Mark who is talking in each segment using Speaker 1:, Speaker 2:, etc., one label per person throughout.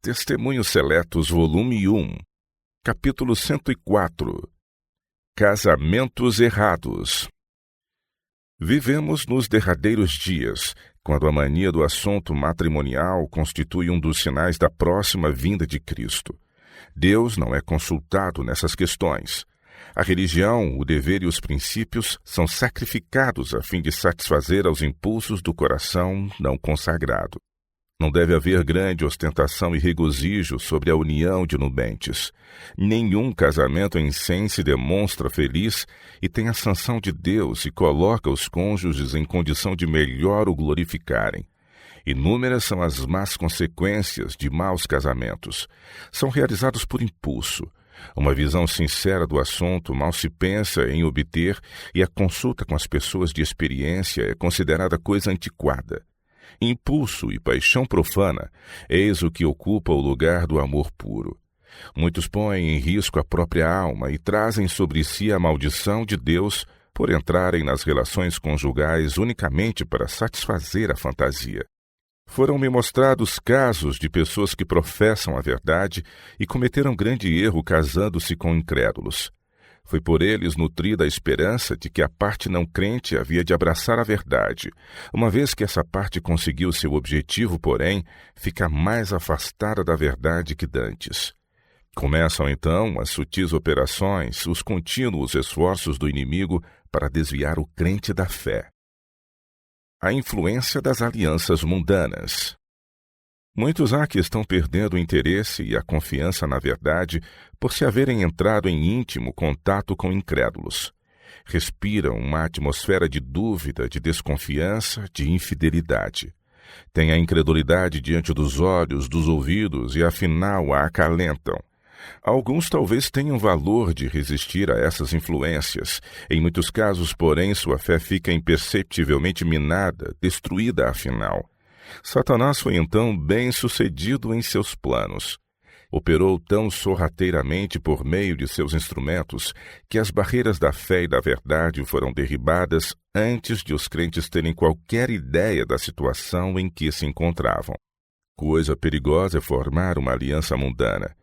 Speaker 1: Testemunhos Seletos, volume 1, capítulo 104. Casamentos errados. Vivemos nos derradeiros dias, quando a mania do assunto matrimonial constitui um dos sinais da próxima vinda de Cristo. Deus não é consultado nessas questões. A religião, o dever e os princípios são sacrificados a fim de satisfazer aos impulsos do coração não consagrado. Não deve haver grande ostentação e regozijo sobre a união de nubentes. Nenhum casamento em si se demonstra feliz e tem a sanção de Deus e coloca os cônjuges em condição de melhor o glorificarem. Inúmeras são as más consequências de maus casamentos. São realizados por impulso. Uma visão sincera do assunto mal se pensa em obter e a consulta com as pessoas de experiência é considerada coisa antiquada. Impulso e paixão profana, eis o que ocupa o lugar do amor puro. Muitos põem em risco a própria alma e trazem sobre si a maldição de Deus por entrarem nas relações conjugais unicamente para satisfazer a fantasia. Foram-me mostrados casos de pessoas que professam a verdade e cometeram grande erro casando-se com incrédulos. Foi por eles nutrida a esperança de que a parte não crente havia de abraçar a verdade. Uma vez que essa parte conseguiu seu objetivo, porém, fica mais afastada da verdade que dantes. Começam, então, as sutis operações, os contínuos esforços do inimigo para desviar o crente da fé. A influência das alianças mundanas. Muitos há que estão perdendo o interesse e a confiança na verdade por se haverem entrado em íntimo contato com incrédulos. Respiram uma atmosfera de dúvida, de desconfiança, de infidelidade. Têm a incredulidade diante dos olhos, dos ouvidos e afinal a acalentam. Alguns talvez tenham valor de resistir a essas influências. Em muitos casos, porém, sua fé fica imperceptivelmente minada, destruída afinal. Satanás foi então bem-sucedido em seus planos. Operou tão sorrateiramente por meio de seus instrumentos que as barreiras da fé e da verdade foram derribadas antes de os crentes terem qualquer ideia da situação em que se encontravam. Coisa perigosa é formar uma aliança mundana.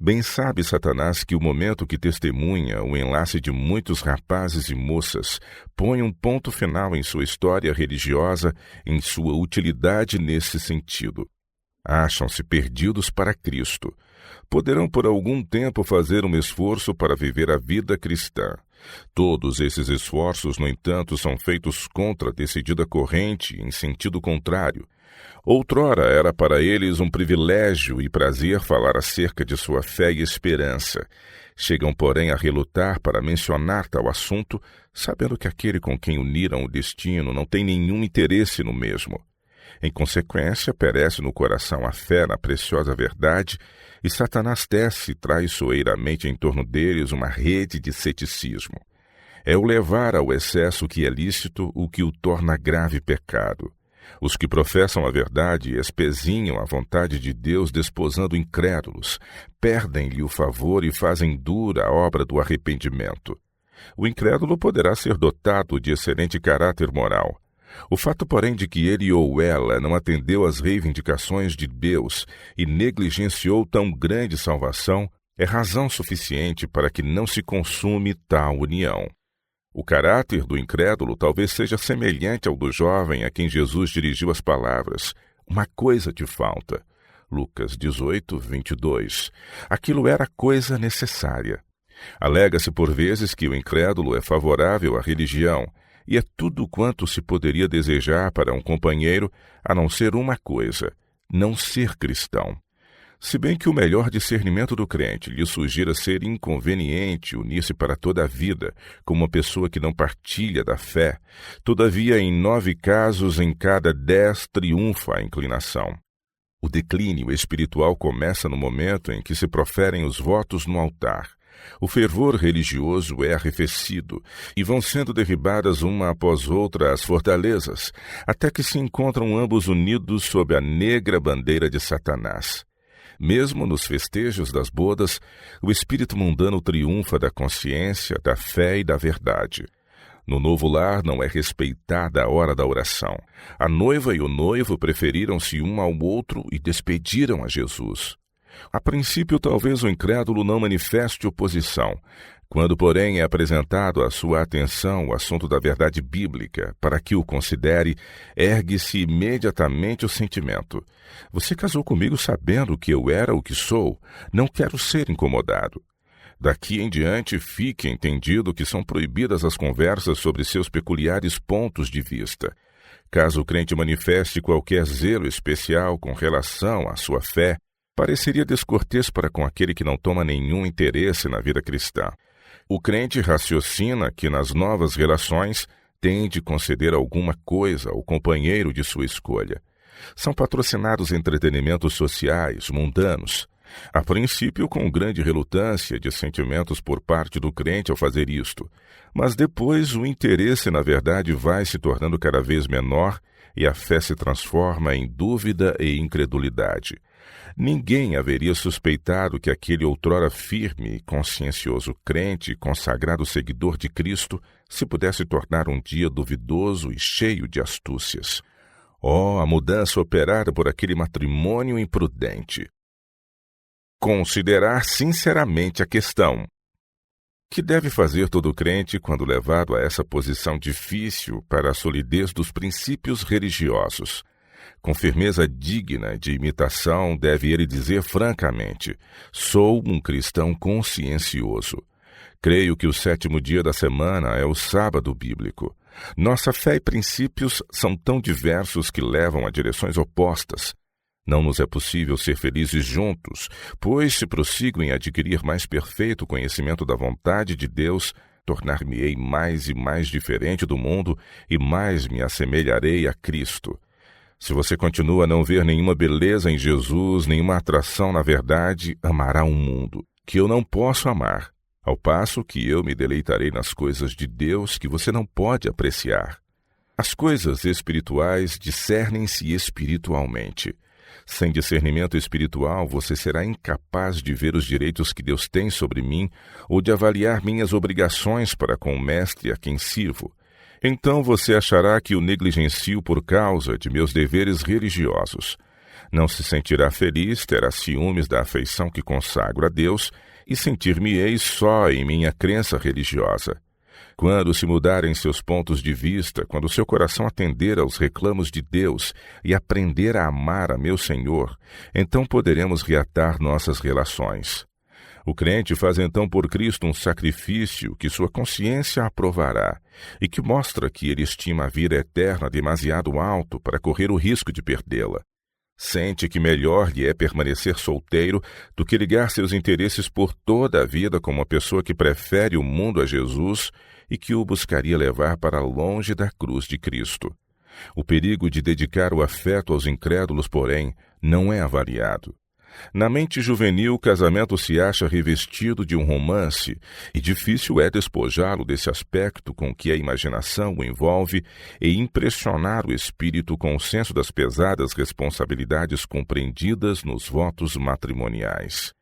Speaker 1: Bem sabe Satanás que o momento que testemunha o enlace de muitos rapazes e moças põe um ponto final em sua história religiosa, em sua utilidade nesse sentido. Acham-se perdidos para Cristo. Poderão por algum tempo fazer um esforço para viver a vida cristã. Todos esses esforços, no entanto, são feitos contra a decidida corrente em sentido contrário. Outrora era para eles um privilégio e prazer falar acerca de sua fé e esperança. Chegam, porém, a relutar para mencionar tal assunto, sabendo que aquele com quem uniram o destino não tem nenhum interesse no mesmo. Em consequência, perece no coração a fé na preciosa verdade e Satanás tece traiçoeiramente em torno deles uma rede de ceticismo. É o levar ao excesso que é lícito o que o torna grave pecado. Os que professam a verdade espezinham a vontade de Deus desposando incrédulos, perdem-lhe o favor e fazem dura a obra do arrependimento. O incrédulo poderá ser dotado de excelente caráter moral. O fato, porém, de que ele ou ela não atendeu às reivindicações de Deus e negligenciou tão grande salvação é razão suficiente para que não se consume tal união. O caráter do incrédulo talvez seja semelhante ao do jovem a quem Jesus dirigiu as palavras: uma coisa te falta. Lucas 18, 22. Aquilo era coisa necessária. Alega-se por vezes que o incrédulo é favorável à religião, e é tudo quanto se poderia desejar para um companheiro, a não ser uma coisa: não ser cristão. Se bem que o melhor discernimento do crente lhe sugira ser inconveniente unir-se para toda a vida com uma pessoa que não partilha da fé, todavia em 9 casos em cada 10 triunfa a inclinação. O declínio espiritual começa no momento em que se proferem os votos no altar. O fervor religioso é arrefecido e vão sendo derribadas uma após outra as fortalezas, até que se encontram ambos unidos sob a negra bandeira de Satanás. Mesmo nos festejos das bodas, o espírito mundano triunfa da consciência, da fé e da verdade. No novo lar não é respeitada a hora da oração. A noiva e o noivo preferiram-se um ao outro e despediram a Jesus. A princípio, talvez o incrédulo não manifeste oposição. Quando, porém, é apresentado à sua atenção o assunto da verdade bíblica, para que o considere, ergue-se imediatamente o sentimento: você casou comigo sabendo que eu era o que sou, não quero ser incomodado. Daqui em diante, fique entendido que são proibidas as conversas sobre seus peculiares pontos de vista. Caso o crente manifeste qualquer zelo especial com relação à sua fé, pareceria descortês para com aquele que não toma nenhum interesse na vida cristã. O crente raciocina que nas novas relações tem de conceder alguma coisa ao companheiro de sua escolha. São patrocinados entretenimentos sociais, mundanos. A princípio, com grande relutância de sentimentos por parte do crente ao fazer isto, mas depois o interesse na verdade vai se tornando cada vez menor e a fé se transforma em dúvida e incredulidade. Ninguém haveria suspeitado que aquele outrora firme e consciencioso crente, consagrado seguidor de Cristo, se pudesse tornar um dia duvidoso e cheio de astúcias. Oh, a mudança operada por aquele matrimônio imprudente! Considerar sinceramente a questão. Que deve fazer todo crente quando levado a essa posição difícil para a solidez dos princípios religiosos? Com firmeza digna de imitação, deve ele dizer francamente: sou um cristão consciencioso. Creio que o 7º dia da semana é o sábado bíblico. Nossa fé e princípios são tão diversos que levam a direções opostas. Não nos é possível ser felizes juntos, pois se prossigo em adquirir mais perfeito conhecimento da vontade de Deus, tornar-me-ei mais e mais diferente do mundo e mais me assemelharei a Cristo. Se você continua a não ver nenhuma beleza em Jesus, nenhuma atração na verdade, amará um mundo que eu não posso amar, ao passo que eu me deleitarei nas coisas de Deus que você não pode apreciar. As coisas espirituais discernem-se espiritualmente. Sem discernimento espiritual, você será incapaz de ver os direitos que Deus tem sobre mim ou de avaliar minhas obrigações para com o Mestre a quem sirvo. Então você achará que o negligencio por causa de meus deveres religiosos. Não se sentirá feliz, terá ciúmes da afeição que consagro a Deus e sentir-me-ei só em minha crença religiosa. Quando se mudarem seus pontos de vista, quando seu coração atender aos reclamos de Deus e aprender a amar a meu Senhor, então poderemos reatar nossas relações. O crente faz então por Cristo um sacrifício que sua consciência aprovará e que mostra que ele estima a vida eterna demasiado alto para correr o risco de perdê-la. Sente que melhor lhe é permanecer solteiro do que ligar seus interesses por toda a vida com uma pessoa que prefere o mundo a Jesus e que o buscaria levar para longe da cruz de Cristo. O perigo de dedicar o afeto aos incrédulos, porém, não é avaliado. Na mente juvenil, o casamento se acha revestido de um romance, e difícil é despojá-lo desse aspecto com que a imaginação o envolve e impressionar o espírito com o senso das pesadas responsabilidades compreendidas nos votos matrimoniais.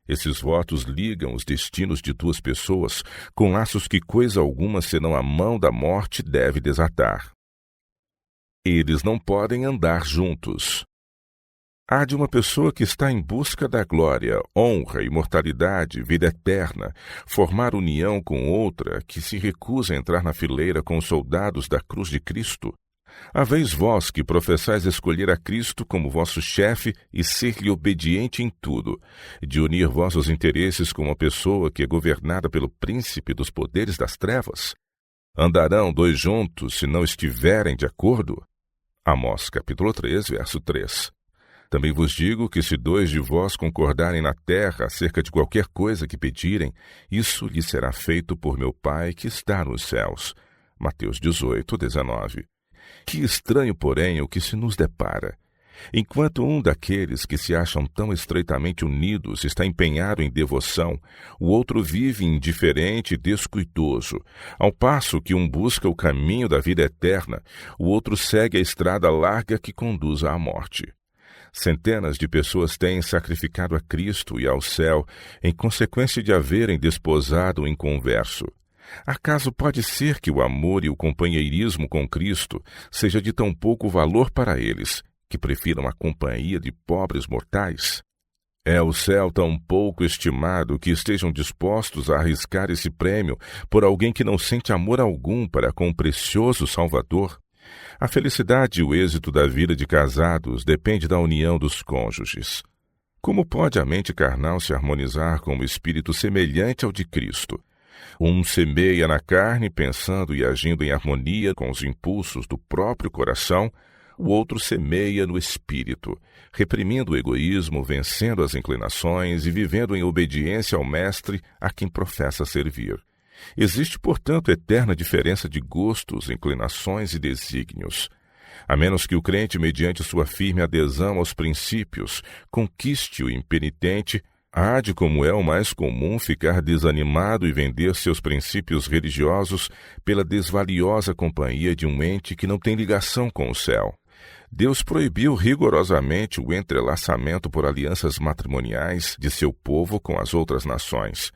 Speaker 1: Esses votos ligam os destinos de duas pessoas com laços que coisa alguma senão a mão da morte deve desatar. Eles não podem andar juntos. Há de uma pessoa que está em busca da glória, honra, imortalidade, vida eterna, formar união com outra que se recusa a entrar na fileira com os soldados da cruz de Cristo? Haveis vós que professais escolher a Cristo como vosso chefe e ser-lhe obediente em tudo, de unir vossos interesses com uma pessoa que é governada pelo príncipe dos poderes das trevas? Andarão dois juntos se não estiverem de acordo? Amós capítulo 3, verso 3. Também vos digo que se dois de vós concordarem na terra acerca de qualquer coisa que pedirem, isso lhe será feito por meu Pai que está nos céus. Mateus 18, 19. Que estranho, porém, o que se nos depara. Enquanto um daqueles que se acham tão estreitamente unidos está empenhado em devoção, o outro vive indiferente e descuidoso, ao passo que um busca o caminho da vida eterna, o outro segue a estrada larga que conduz à morte. Centenas de pessoas têm sacrificado a Cristo e ao céu em consequência de haverem desposado o inconverso. Acaso pode ser que o amor e o companheirismo com Cristo seja de tão pouco valor para eles, que prefiram a companhia de pobres mortais? É o céu tão pouco estimado que estejam dispostos a arriscar esse prêmio por alguém que não sente amor algum para com o precioso Salvador? A felicidade e o êxito da vida de casados depende da união dos cônjuges. Como pode a mente carnal se harmonizar com um espírito semelhante ao de Cristo? Um semeia na carne, pensando e agindo em harmonia com os impulsos do próprio coração, o outro semeia no espírito, reprimindo o egoísmo, vencendo as inclinações e vivendo em obediência ao Mestre a quem professa servir. Existe, portanto, eterna diferença de gostos, inclinações e desígnios. A menos que o crente, mediante sua firme adesão aos princípios, conquiste o impenitente, há de, como é o mais comum, ficar desanimado e vender seus princípios religiosos pela desvaliosa companhia de um ente que não tem ligação com o céu. Deus proibiu rigorosamente o entrelaçamento por alianças matrimoniais de seu povo com as outras nações.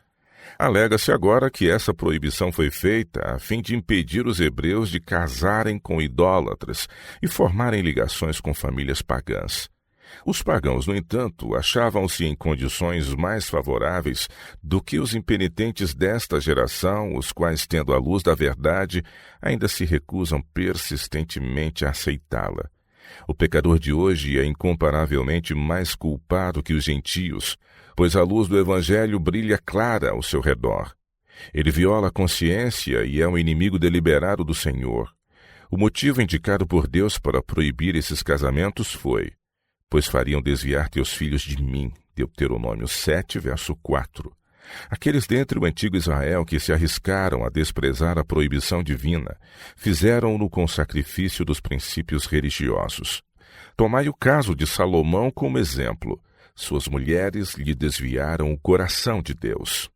Speaker 1: Alega-se agora que essa proibição foi feita a fim de impedir os hebreus de casarem com idólatras e formarem ligações com famílias pagãs. Os pagãos, no entanto, achavam-se em condições mais favoráveis do que os impenitentes desta geração, os quais, tendo a luz da verdade, ainda se recusam persistentemente a aceitá-la. O pecador de hoje é incomparavelmente mais culpado que os gentios, pois a luz do Evangelho brilha clara ao seu redor. Ele viola a consciência e é um inimigo deliberado do Senhor. O motivo indicado por Deus para proibir esses casamentos foi: pois fariam desviar teus filhos de mim. Deuteronômio 7, verso 4. Aqueles dentre o antigo Israel que se arriscaram a desprezar a proibição divina, fizeram-no com o sacrifício dos princípios religiosos. Tomai o caso de Salomão como exemplo. Suas mulheres lhe desviaram o coração de Deus.